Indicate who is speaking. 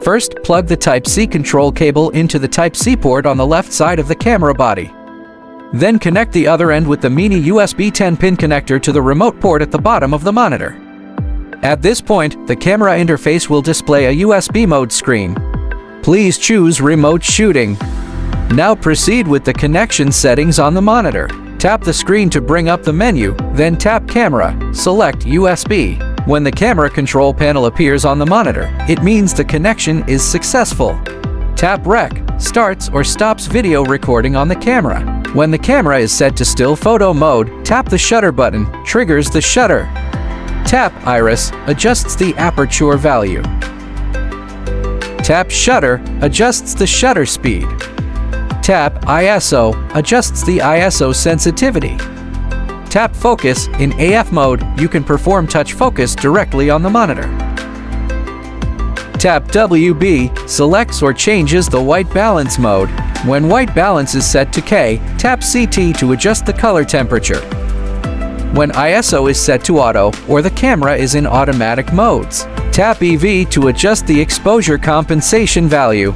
Speaker 1: First, plug the Type-C control cable into the Type-C port on the left side of the camera body. Then connect the other end with the mini USB 10-pin connector to the remote port at the bottom of the monitor. At this point, the camera interface will display a USB mode screen. Please choose Remote Shooting. Now proceed with the connection settings on the monitor. Tap the screen to bring up the menu, then tap Camera, select USB. When the camera control panel appears on the monitor, it means the connection is successful. Tap Rec, starts or stops video recording on the camera. When the camera is set to still photo mode, tap the shutter button, triggers the shutter. Tap Iris, adjusts the aperture value. Tap Shutter, adjusts the shutter speed. Tap ISO, adjusts the ISO sensitivity. Tap Focus, in AF mode, you can perform touch focus directly on the monitor. Tap WB, selects or changes the white balance mode. When white balance is set to K, tap CT to adjust the color temperature. When ISO is set to auto, or the camera is in automatic modes, tap EV to adjust the exposure compensation value.